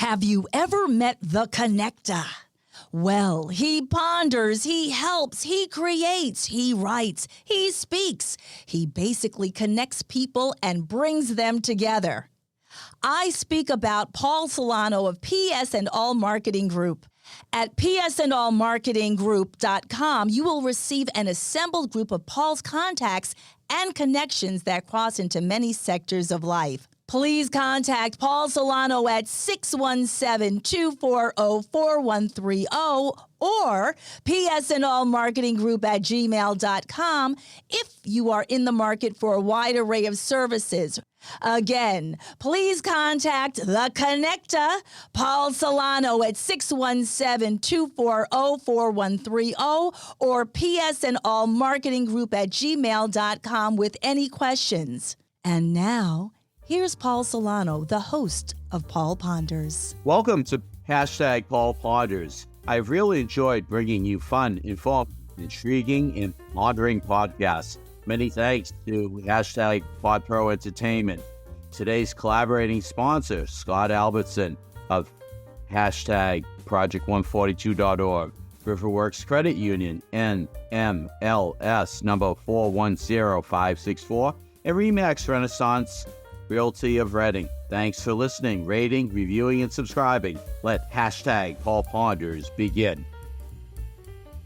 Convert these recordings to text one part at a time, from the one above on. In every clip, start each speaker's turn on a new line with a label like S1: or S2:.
S1: Have you ever met the connector? Well, he ponders, he helps, he creates, he writes, he speaks. He basically connects people and brings them together. I speak about Paul Solano of PS and All Marketing Group. At psandallmarketinggroup.com, you will receive an assembled group of Paul's contacts and connections that cross into many sectors of life. Please contact Paul Solano at 617-240-4130 or psandallmarketinggroup@gmail.com if you are in the market for a wide array of services. Again, please contact The Connector, Paul Solano at 617-240-4130 or psandallmarketinggroup@gmail.com with any questions. And now, here's Paul Solano, the host of Paul Ponders.
S2: Welcome to #Paul Ponders. I've really enjoyed bringing you fun, informative, intriguing, and pondering podcasts. Many thanks to #PodPro Entertainment. Today's collaborating sponsor, Scott Albertson of #Project142.org, Riverworks Credit Union, NMLS number 410564, and Remax Renaissance Realty of Reading. Thanks for listening, rating, reviewing, and subscribing. Let #Paul Ponders begin.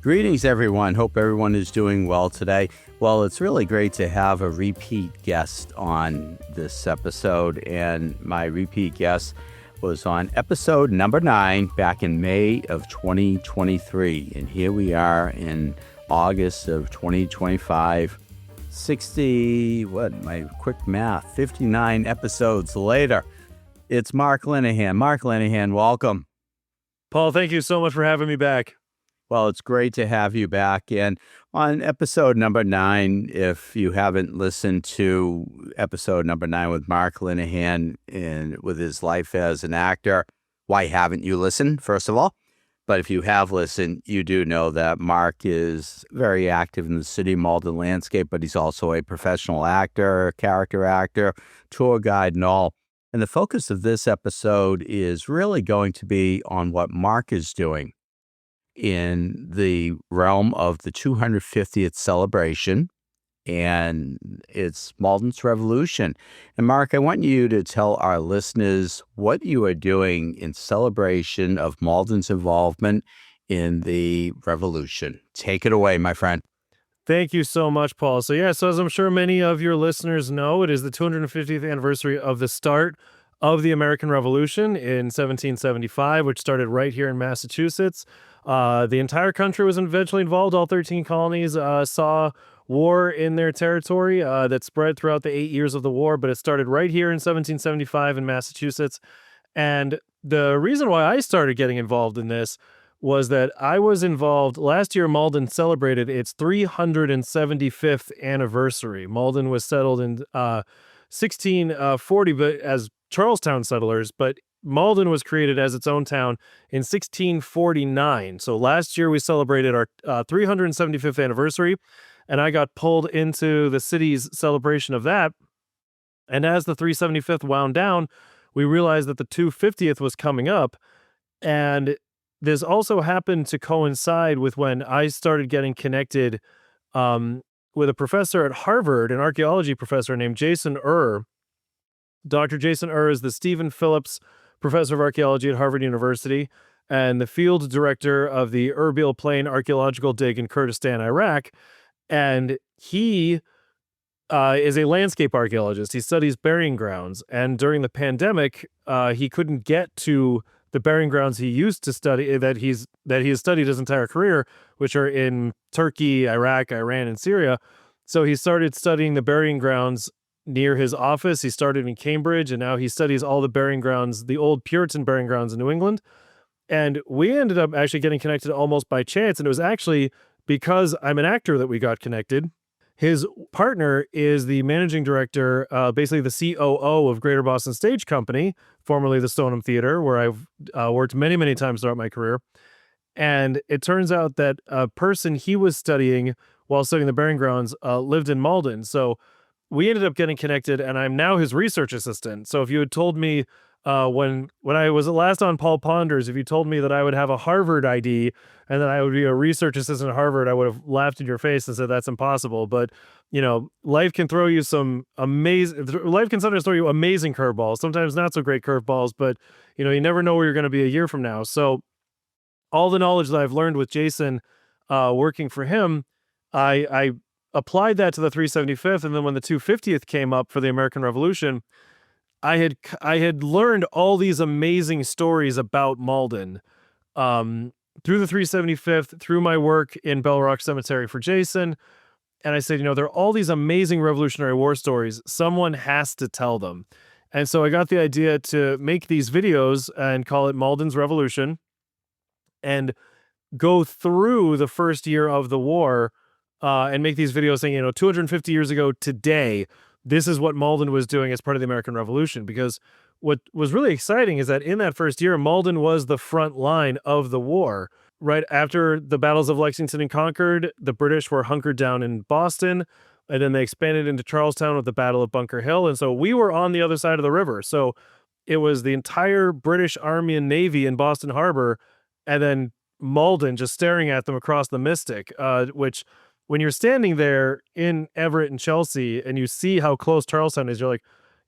S2: Greetings, everyone. Hope everyone is doing well today. Well, it's really great to have a repeat guest on this episode, and my repeat guest was on episode number 9 back in May of 2023, and here we are in August of 2025. 59 episodes later. It's Mark Linehan. Mark Linehan, welcome.
S3: Paul, thank you so much for having me back.
S2: Well, it's great to have you back. And on episode number 9, if you haven't listened to episode number 9 with Mark Linehan and with his life as an actor, why haven't you listened, first of all? But if you have listened, you do know that Mark is very active in the city of Malden landscape, but he's also a professional actor, character actor, tour guide, and all. And the focus of this episode is really going to be on what Mark is doing in the realm of the 250th celebration, and it's Malden's Revolution. And Mark, I want you to tell our listeners what you are doing in celebration of Malden's involvement in the Revolution. Take it away, my friend.
S3: Thank you so much, Paul. So as I'm sure many of your listeners know, it is the 250th anniversary of the start of the American Revolution in 1775, which started right here in Massachusetts. The entire country was eventually involved. All 13 colonies saw war in their territory that spread throughout the 8 years of the war, but it started right here in 1775 in Massachusetts. And the reason why I started getting involved in this was that I was involved last year. Malden celebrated its 375th anniversary. Malden was settled in 1640 but as Charlestown settlers, but Malden was created as its own town in 1649. So last year we celebrated our 375th anniversary, and I got pulled into the city's celebration of that. And as the 375th wound down, we realized that the 250th was coming up. And this also happened to coincide with when I started getting connected with a professor at Harvard, an archaeology professor named Jason Ur. Dr. Jason Ur is the Stephen Phillips Professor of Archaeology at Harvard University and the field director of the Erbil Plain Archaeological Dig in Kurdistan, Iraq. And he is a landscape archaeologist. He studies burying grounds. And during the pandemic, he couldn't get to the burying grounds he used to study, that he has studied his entire career, which are in Turkey, Iraq, Iran, and Syria. So he started studying the burying grounds near his office. He started in Cambridge, and now he studies all the burying grounds, the old Puritan burying grounds in New England. And we ended up actually getting connected almost by chance. And it was actually because I'm an actor that we got connected. His partner is the managing director, basically the COO of Greater Boston Stage Company, formerly the Stoneham Theater, where I've worked many, many times throughout my career. And it turns out that a person he was studying while studying the burying grounds lived in Malden. So we ended up getting connected, and I'm now his research assistant. So if you had told me when I was last on Paul Ponders, if you told me that I would have a Harvard ID and that I would be a research assistant at Harvard, I would have laughed in your face and said that's impossible. But life can throw you life can sometimes throw you amazing curveballs, sometimes not so great curveballs. But you never know where you're going to be a year from now. So all the knowledge that I've learned with Jason, working for him, I applied that to the 375th, and then when the 250th came up for the American Revolution, I had learned all these amazing stories about Malden, through the 375th, through my work in Bell Rock Cemetery for Jason. And I said, there are all these amazing Revolutionary War stories. Someone has to tell them. And so I got the idea to make these videos and call it Malden's Revolution and go through the first year of the war, and make these videos saying, 250 years ago today, this is what Malden was doing as part of the American Revolution. Because what was really exciting is that in that first year, Malden was the front line of the war. Right after the battles of Lexington and Concord, the British were hunkered down in Boston, and then they expanded into Charlestown with the Battle of Bunker Hill. And so we were on the other side of the river. So it was the entire British Army and Navy in Boston Harbor, and then Malden just staring at them across the Mystic, which when you're standing there in Everett and Chelsea and you see how close Charlestown is, you're like,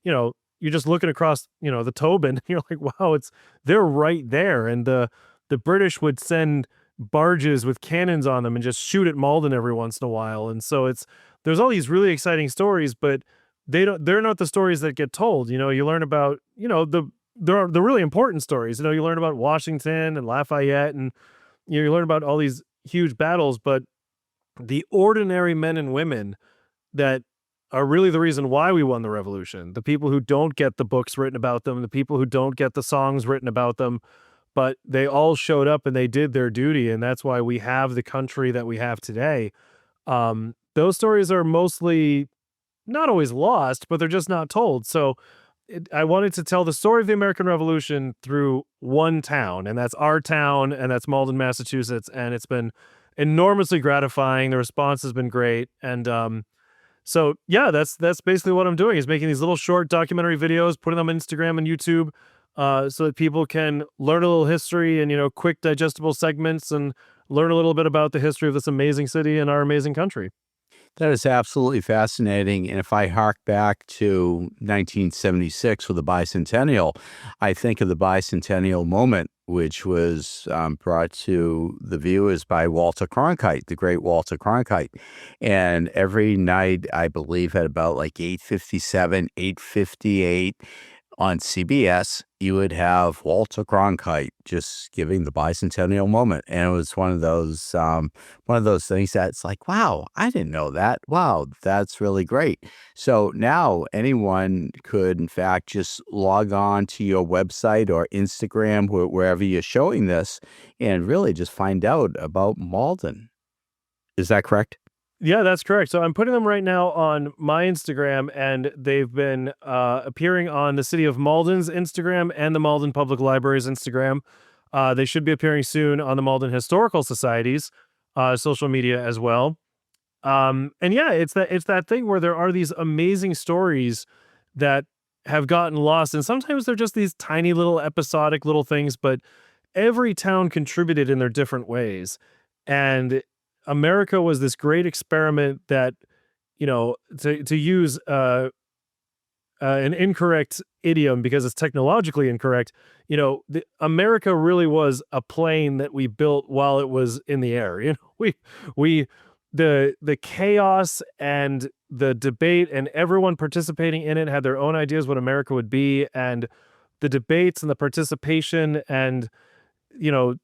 S3: you're just looking across, the Tobin, and you're like, wow, they're right there. And the British would send barges with cannons on them and just shoot at Malden every once in a while. And so there's all these really exciting stories, but they're not the stories that get told. You learn about, the really important stories. You learn about Washington and Lafayette, and you learn about all these huge battles, but the ordinary men and women that are really the reason why we won the revolution, the people who don't get the books written about them, the people who don't get the songs written about them, but they all showed up and they did their duty, and that's why we have the country that we have today. Those stories are mostly not always lost, but they're just not told. So I wanted to tell the story of the American Revolution through one town, and that's our town, and that's Malden, Massachusetts, and it's been enormously gratifying. The response has been great, and so yeah, that's basically what I'm doing, is making these little short documentary videos, putting them on Instagram and YouTube, so that people can learn a little history and quick digestible segments and learn a little bit about the history of this amazing city and our amazing country.
S2: That is absolutely fascinating. And if I hark back to 1976 with the bicentennial, I think of the bicentennial moment, which was brought to the viewers by Walter Cronkite, the great Walter Cronkite. And every night, I believe at about like 8:57, 8:58 on CBS, you would have Walter Cronkite just giving the bicentennial moment. And it was one of those things that's like, wow, I didn't know that. Wow, that's really great. So now anyone could, in fact, just log on to your website or Instagram, wherever you're showing this, and really just find out about Malden. Is that correct?
S3: Yeah, that's correct. So I'm putting them right now on my Instagram, and they've been appearing on the City of Malden's Instagram and the Malden Public Library's Instagram. They should be appearing soon on the Malden Historical Society's social media as well. And yeah, it's that thing where there are these amazing stories that have gotten lost, and sometimes they're just these tiny little episodic little things, but every town contributed in their different ways. And America was this great experiment that, to use an incorrect idiom because it's technologically incorrect, America really was a plane that we built while it was in the air. The chaos and the debate and everyone participating in it had their own ideas what America would be, and the debates and the participation and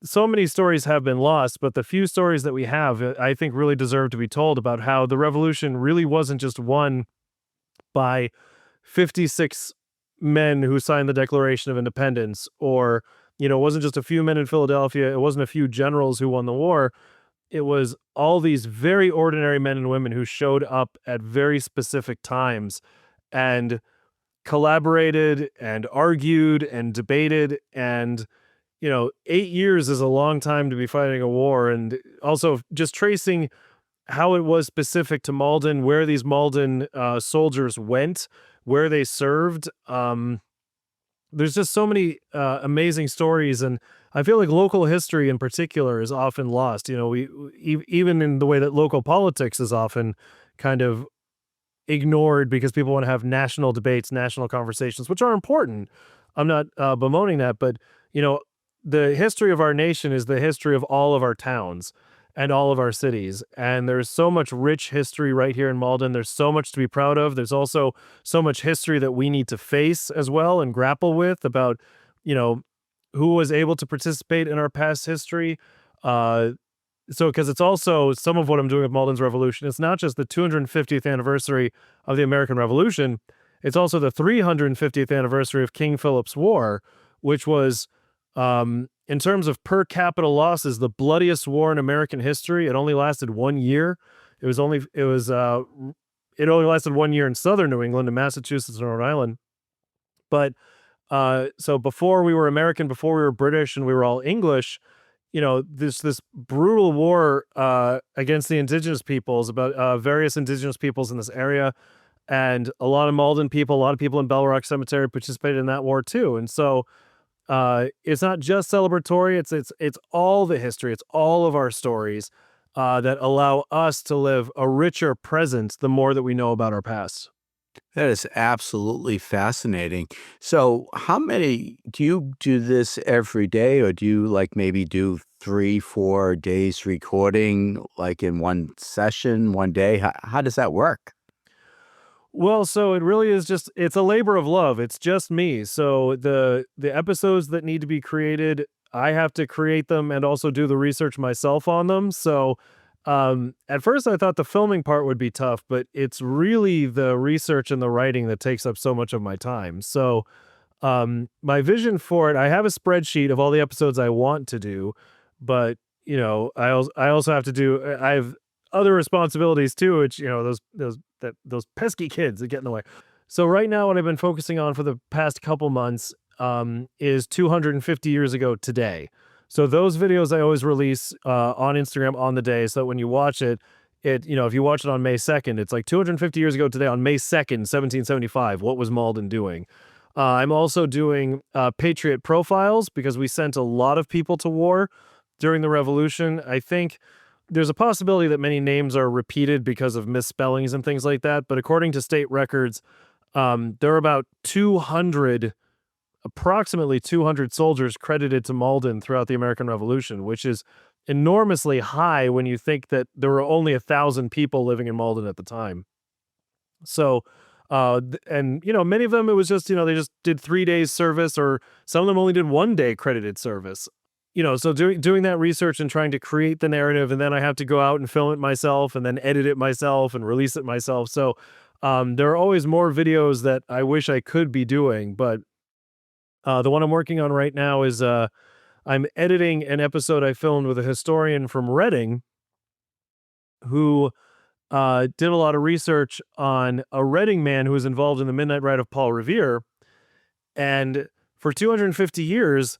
S3: so many stories have been lost, but the few stories that we have, I think, really deserve to be told about how the revolution really wasn't just won by 56 men who signed the Declaration of Independence, or, it wasn't just a few men in Philadelphia. It wasn't a few generals who won the war. It was all these very ordinary men and women who showed up at very specific times and collaborated and argued and debated. And 8 years is a long time to be fighting a war. And also just tracing how it was specific to Malden, where these Malden soldiers went, where they served, there's just so many amazing stories, and I feel like local history in particular is often lost. Even in the way that local politics is often kind of ignored because people want to have national debates, national conversations, which are important. I'm not bemoaning that, but you know, the history of our nation is the history of all of our towns and all of our cities. And there's so much rich history right here in Malden. There's so much to be proud of. There's also so much history that we need to face as well and grapple with about, you know, who was able to participate in our past history. Because it's also some of what I'm doing with Malden's Revolution. It's not just the 250th anniversary of the American Revolution. It's also the 350th anniversary of King Philip's War, which was, in terms of per capita losses, the bloodiest war in American history. It only lasted 1 year. It only lasted 1 year in southern New England, in Massachusetts and Rhode Island. But so before we were American, before we were British, and we were all English, this brutal war against the indigenous peoples, about various indigenous peoples in this area, and a lot of Malden people, a lot of people in Bell Rock Cemetery participated in that war too. And so it's not just celebratory; it's all the history, it's all of our stories that allow us to live a richer present the more that we know about our past.
S2: That is absolutely fascinating. So, how many do you do this every day, or do you like maybe do 3, 4 days recording like in one session, one day? How does that work?
S3: Well, so it really is it's a labor of love. It's just me. So the episodes that need to be created, I have to create them and also do the research myself on them. So at first I thought the filming part would be tough, but it's really the research and the writing that takes up so much of my time. So my vision for it, I have a spreadsheet of all the episodes I want to do, but I also have to do, I have other responsibilities too, which, those pesky kids that get in the way. So right now, what I've been focusing on for the past couple months is 250 years ago today. So those videos I always release on Instagram on the day, so that when you watch it, if you watch it on May 2nd, it's like 250 years ago today on May 2nd, 1775. What was Malden doing? I'm also doing Patriot profiles because we sent a lot of people to war during the Revolution. I think there's a possibility that many names are repeated because of misspellings and things like that. But according to state records, there are about approximately 200 soldiers credited to Malden throughout the American Revolution, which is enormously high when you think that there were only 1,000 people living in Malden at the time. So, many of them, it was just, they just did 3 days service, or some of them only did 1 day credited service. So doing that research and trying to create the narrative, and then I have to go out and film it myself and then edit it myself and release it myself. So there are always more videos that I wish I could be doing, but the one I'm working on right now is I'm editing an episode I filmed with a historian from Reading who did a lot of research on a Reading man who was involved in the Midnight Ride of Paul Revere. And for 250 years,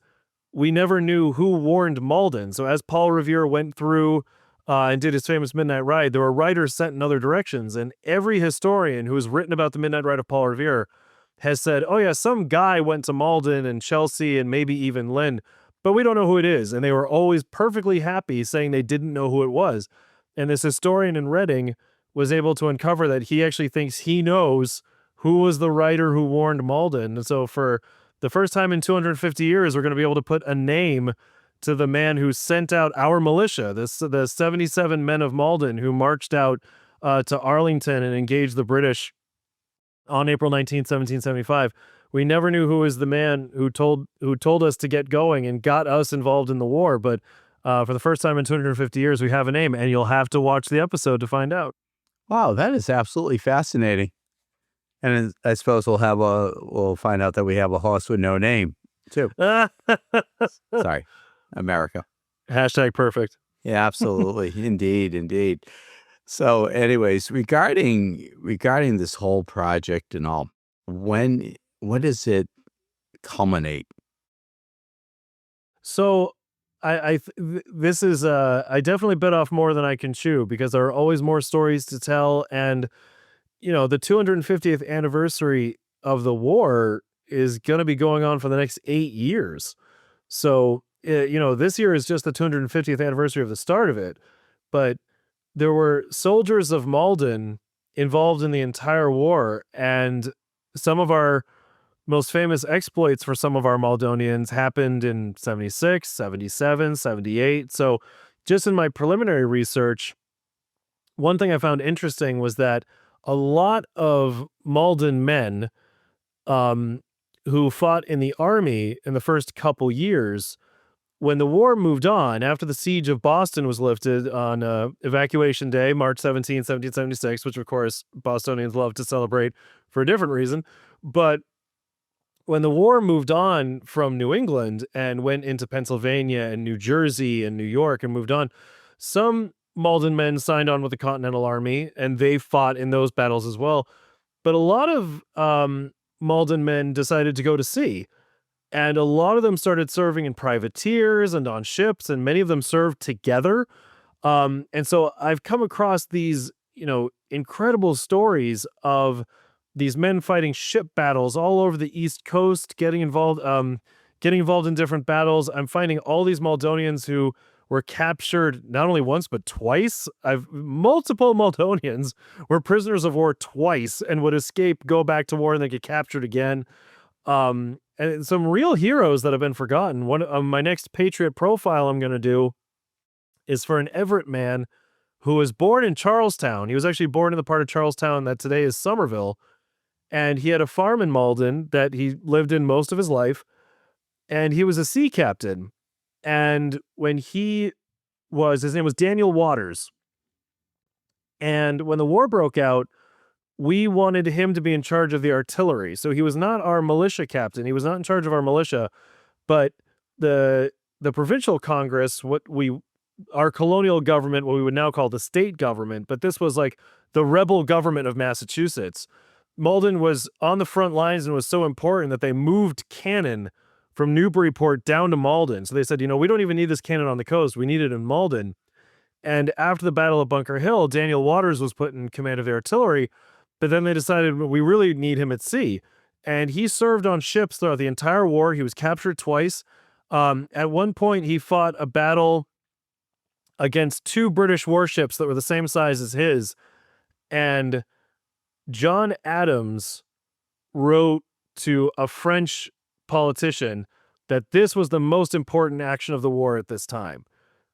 S3: we never knew who warned Malden. So as Paul Revere went through and did his famous Midnight Ride, there were writers sent in other directions. And every historian who has written about the Midnight Ride of Paul Revere has said, oh yeah, some guy went to Malden and Chelsea and maybe even Lynn, but we don't know who it is. And they were always perfectly happy saying they didn't know who it was. And this historian in Reading was able to uncover that he actually thinks he knows who was the writer who warned Malden. And so for the first time in 250 years, we're going to be able to put a name to the man who sent out our militia, the 77 men of Malden who marched out to Arlington and engaged the British on April 19th, 1775. We never knew who was the man who told us to get going and got us involved in the war. But for the first time in 250 years, we have a name, and you'll have to watch the episode to find out.
S2: Wow, that is absolutely fascinating. And I suppose we'll find out that we have a horse with no name too. Sorry, America.
S3: Hashtag perfect.
S2: Yeah, absolutely. Indeed. So anyways, regarding this whole project and all, when does it culminate?
S3: So this is I definitely bit off more than I can chew, because there are always more stories to tell. And the 250th anniversary of the war is going to be going on for the next 8 years. So, this year is just the 250th anniversary of the start of it. But there were soldiers of Malden involved in the entire war. And some of our most famous exploits for some of our Maldonians happened in 76, 77, 78. So just in my preliminary research, one thing I found interesting was that a lot of Malden men who fought in the army in the first couple years, when the war moved on, after the siege of Boston was lifted on Evacuation Day, March 17, 1776, which of course Bostonians love to celebrate for a different reason, but when the war moved on from New England and went into Pennsylvania and New Jersey and New York and moved on, some Malden men signed on with the Continental Army and they fought in those battles as well. But a lot of Malden men decided to go to sea. And a lot of them started serving in privateers and on ships, and many of them served together. And so I've come across these, incredible stories of these men fighting ship battles all over the East Coast, getting involved in different battles. I'm finding all these Maldonians who were captured not only once but twice. Multiple Maldonians were prisoners of war twice and would escape, go back to war, and then get captured again. And some real heroes that have been forgotten. One of my next Patriot profile I'm going to do is for an Everett man who was born in Charlestown. He was actually born in the part of Charlestown that today is Somerville. And he had a farm in Malden that he lived in most of his life. And he was a sea captain. And when his name was Daniel Waters. And when the war broke out, we wanted him to be in charge of the artillery. So he was not our militia captain. He was not in charge of our militia, but the provincial Congress, our colonial government, what we would now call the state government, but this was like the rebel government of Massachusetts. Malden was on the front lines and was so important that they moved cannon from Newburyport down to Malden. So they said, we don't even need this cannon on the coast. We need it in Malden. And after the Battle of Bunker Hill, Daniel Waters was put in command of the artillery. But then they decided we really need him at sea. And he served on ships throughout the entire war. He was captured twice. At one point, he fought a battle against 2 British warships that were the same size as his. And John Adams wrote to a French politician that this was the most important action of the war at this time.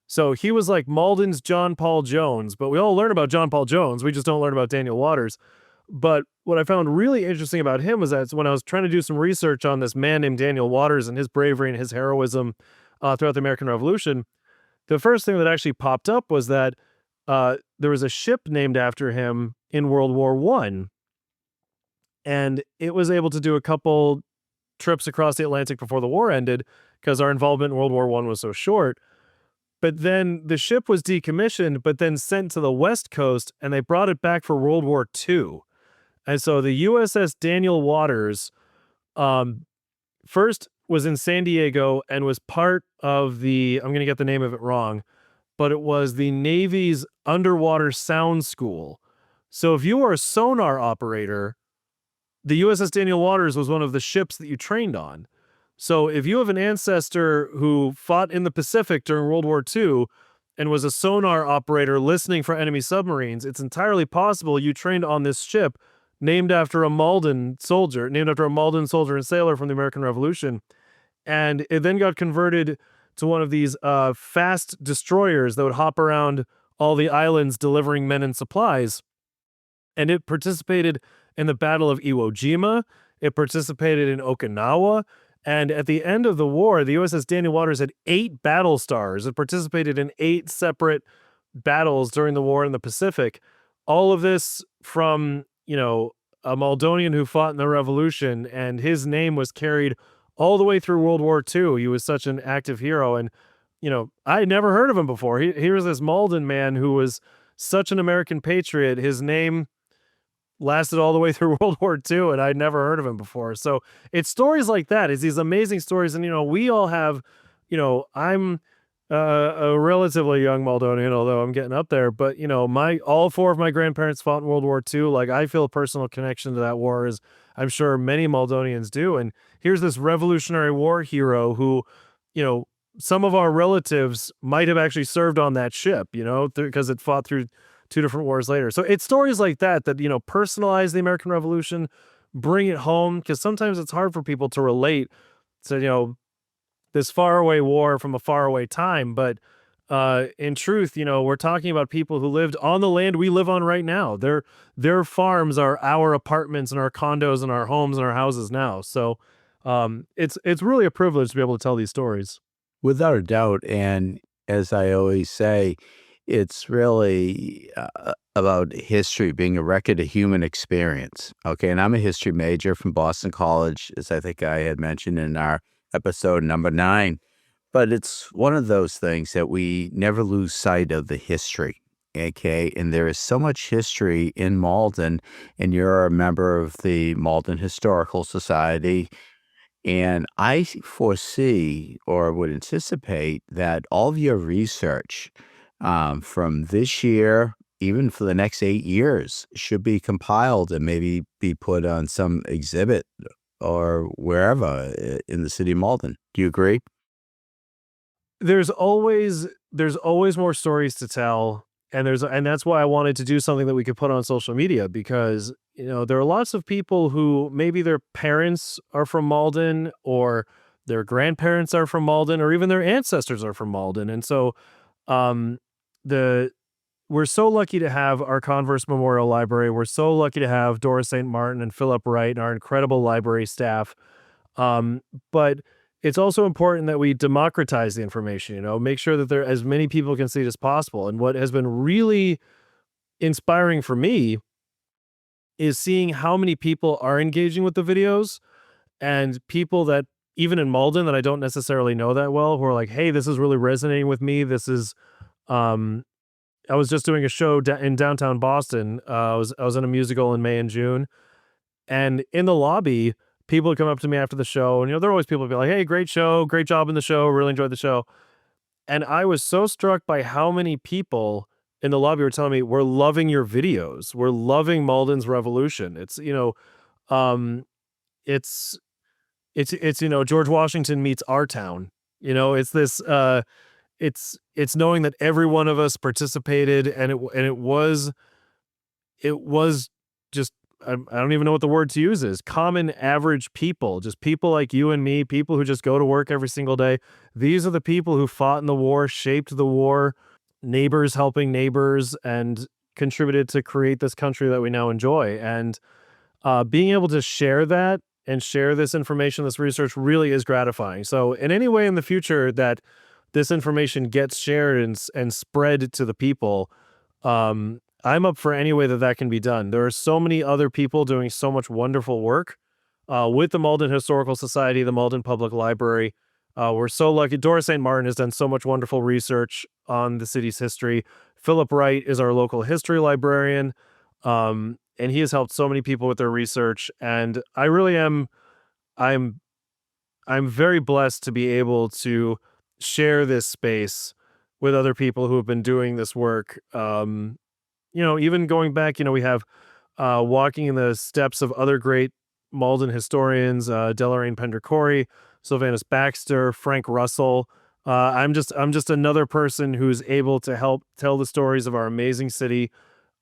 S3: So he was like Malden's John Paul Jones, but we all learn about John Paul Jones. We just don't learn about Daniel Waters. But what I found really interesting about him was that when I was trying to do some research on this man named Daniel Waters and his bravery and his heroism throughout the American Revolution, the first thing that actually popped up was that there was a ship named after him in World War I. And it was able to do a couple trips across the Atlantic before the war ended because our involvement in World War I was so short. But then the ship was decommissioned, but then sent to the West Coast, and they brought it back for World War II. And so the USS Daniel Waters first was in San Diego and was part of I'm going to get the name of it wrong, but it was the Navy's underwater sound school. So if you were a sonar operator, the USS Daniel Waters was one of the ships that you trained on. So if you have an ancestor who fought in the Pacific during World War II and was a sonar operator listening for enemy submarines, it's entirely possible you trained on this ship named after a Malden soldier and sailor from the American Revolution. And it then got converted to one of these fast destroyers that would hop around all the islands delivering men and supplies. And it participated in the Battle of Iwo Jima. It participated in Okinawa. And at the end of the war, the USS Daniel Waters had 8 battle stars. It participated in 8 separate battles during the war in the Pacific. All of this from, a Maldonian who fought in the Revolution, and his name was carried all the way through World War II. He was such an active hero. And, I had never heard of him before. He was this Malden man who was such an American patriot. His name lasted all the way through World War II, and I'd never heard of him before. So it's stories like that. It's these amazing stories. And, we all have, I'm A relatively young Maldonian, although I'm getting up there. But all four of my grandparents fought in World War II. Like, I feel a personal connection to that war, as I'm sure many Maldonians do. And here's this Revolutionary War hero who, you know, some of our relatives might have actually served on that ship, because it fought through two different wars later. So it's stories like that personalize the American Revolution, bring it home, because sometimes it's hard for people to relate to, this faraway war from a faraway time. But in truth, we're talking about people who lived on the land we live on right now. Their farms are our apartments and our condos and our homes and our houses now. So it's really a privilege to be able to tell these stories.
S2: Without a doubt. And as I always say, it's really about history being a record of human experience. Okay. And I'm a history major from Boston College, as I think I had mentioned in our episode number 9. But it's one of those things that we never lose sight of the history. Okay. And there is so much history in Malden, and you're a member of the Malden Historical Society. And I foresee or would anticipate that all of your research from this year, even for the next 8 years, should be compiled and maybe be put on some exhibit or wherever in the city of Malden. Do you agree?
S3: There's always more stories to tell, and that's why I wanted to do something that we could put on social media, because there are lots of people who maybe their parents are from Malden, or their grandparents are from Malden, or even their ancestors are from Malden. And so um the we're so lucky to have our Converse Memorial Library. We're so lucky to have Doris St. Martin and Philip Wright and our incredible library staff. Um, but it's also important that we democratize the information, make sure that there as many people can see it as possible. And what has been really inspiring for me is seeing how many people are engaging with the videos, and people that even in Malden that I don't necessarily know that well, who are like, hey, this is really resonating with me. This is, I was just doing a show in downtown Boston. I was in a musical in May and June, and in the lobby, people would come up to me after the show, and there are always people who be like, "Hey, great show, great job in the show, really enjoyed the show." And I was so struck by how many people in the lobby were telling me, "We're loving your videos. We're loving Malden's Revolution." Um, it's George Washington meets our town. It's this it's knowing that every one of us participated, and it was just, I don't even know what the word to use is, common average people, just people like you and me, people who just go to work every single day. These are the people who fought in the war, shaped the war, neighbors helping neighbors, and contributed to create this country that we now enjoy. And being able to share that and share this information, this research, really is gratifying. So in any way in the future that this information gets shared and spread to the people, I'm up for any way that can be done. There are so many other people doing so much wonderful work with the Malden Historical Society, the Malden Public Library. We're so lucky. Doris St. Martin has done so much wonderful research on the city's history. Philip Wright is our local history librarian, and he has helped so many people with their research. And I really am, I'm very blessed to be able to share this space with other people who have been doing this work. Even going back, we have walking in the steps of other great Malden historians, Deloraine Pender-Corey, Sylvanus Baxter, Frank Russell. I'm just another person who's able to help tell the stories of our amazing city,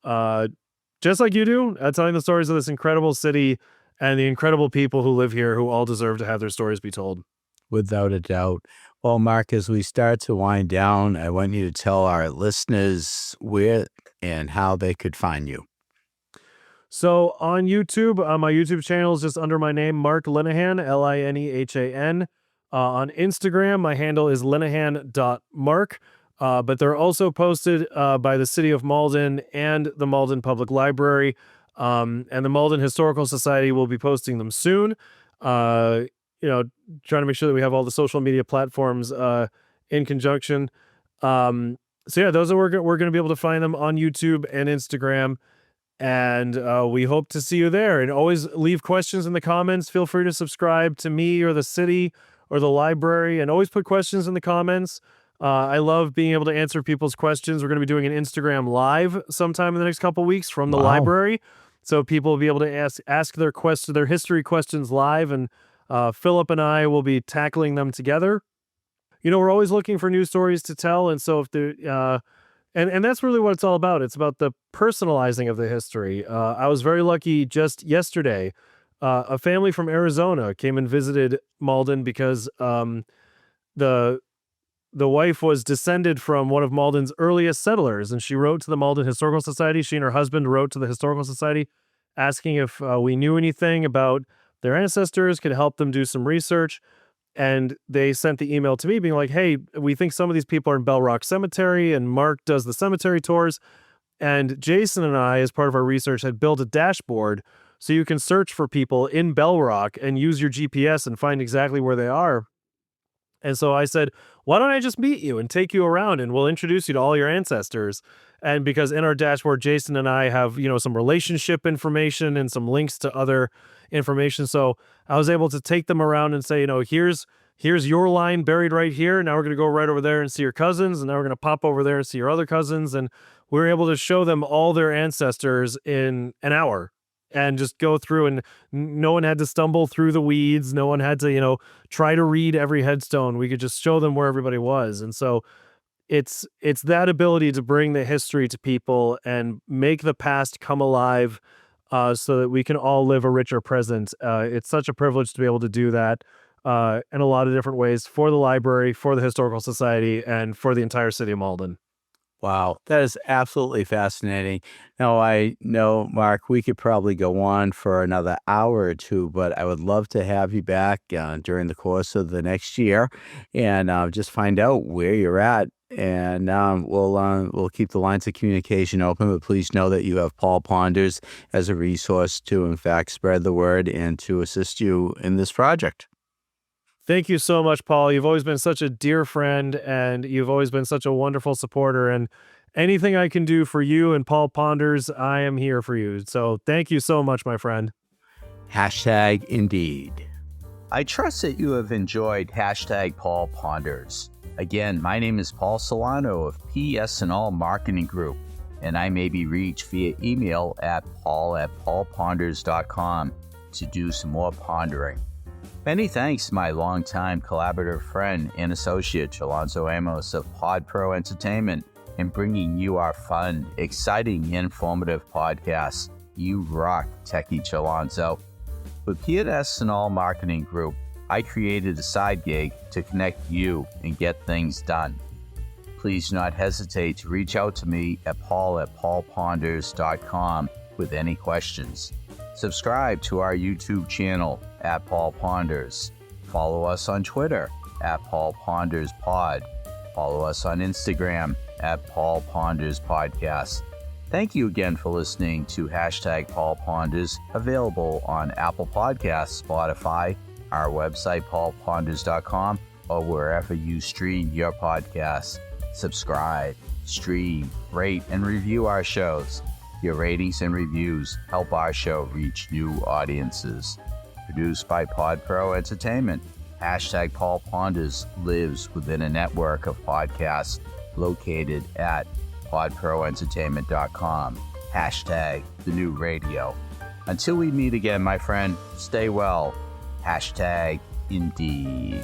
S3: just like you do, telling the stories of this incredible city and the incredible people who live here, who all deserve to have their stories be told.
S2: Without a doubt. Well, Mark, as we start to wind down, I want you to tell our listeners where and how they could find you.
S3: So on YouTube, my YouTube channel is just under my name, Mark Linehan, Linehan. On Instagram, my handle is linehan.mark. But they're also posted by the City of Malden and the Malden Public Library. And the Malden Historical Society will be posting them soon. Trying to make sure that we have all the social media platforms in conjunction. So yeah, those are we're going to be able to find them on YouTube and Instagram. And we hope to see you there. And always leave questions in the comments. Feel free to subscribe to me or the city or the library, and always put questions in the comments. I love being able to answer people's questions. We're going to be doing an Instagram live sometime in the next couple weeks from the library. So people will be able to ask their history questions live, and Philip and I will be tackling them together. We're always looking for new stories to tell, and so if and that's really what it's all about. It's about the personalizing of the history. I was very lucky just yesterday. A family from Arizona came and visited Malden because the wife was descended from one of Malden's earliest settlers, and she wrote to the Malden Historical Society. She and her husband wrote to the Historical Society asking if we knew anything about their ancestors, could help them do some research. And they sent the email to me being like, hey, we think some of these people are in Bell Rock Cemetery, and Mark does the cemetery tours. And Jason and I, as part of our research, had built a dashboard so you can search for people in Bell Rock and use your GPS and find exactly where they are. And so I said, why don't I just meet you and take you around, and we'll introduce you to all your ancestors. And because in our dashboard, Jason and I have, some relationship information and some links to other information. So I was able to take them around and say, here's your line buried right here. Now we're going to go right over there and see your cousins. And now we're going to pop over there and see your other cousins. And we were able to show them all their ancestors in an hour and just go through, and no one had to stumble through the weeds. No one had to, try to read every headstone. We could just show them where everybody was. And so it's that ability to bring the history to people and make the past come alive so that we can all live a richer present. It's such a privilege to be able to do that in a lot of different ways for the library, for the Historical Society, and for the entire city of Malden.
S2: Wow, that is absolutely fascinating. Now, I know, Mark, we could probably go on for another hour or two, but I would love to have you back during the course of the next year and just find out where you're at. And we'll keep the lines of communication open, but please know that you have Paul Ponders as a resource to, in fact, spread the word and to assist you in this project.
S3: Thank you so much, Paul. You've always been such a dear friend, and you've always been such a wonderful supporter. And anything I can do for you and Paul Ponders, I am here for you. So thank you so much, my friend.
S2: #Indeed. I trust that you have enjoyed Paul Ponders. Again, my name is Paul Solano of PS&All Marketing Group, and I may be reached via email at paul@paulponders.com to do some more pondering. Many thanks to my longtime collaborative friend and associate, Chalonzo Amos of PodPro Entertainment, in bringing you our fun, exciting, informative podcasts. You rock, Techie Chalonzo. With PS&All Marketing Group, I created a side gig to connect you and get things done. Please do not hesitate to reach out to me at paul@paulponders.com with any questions. Subscribe to our YouTube channel at Paul Ponders. Follow us on Twitter at Paul Ponders Pod. Follow us on Instagram at Paul Ponders Podcast. Thank you again for listening to Paul Ponders, available on Apple Podcasts, Spotify, our website paulponders.com, or wherever you stream your podcasts. Subscribe, stream, rate, and review our shows. Your ratings and reviews help our show reach new audiences. Produced by PodPro Entertainment, Paul Ponders lives within a network of podcasts located at podproentertainment.com. #the new radio. Until we meet again, my friend, stay well. #Indeed.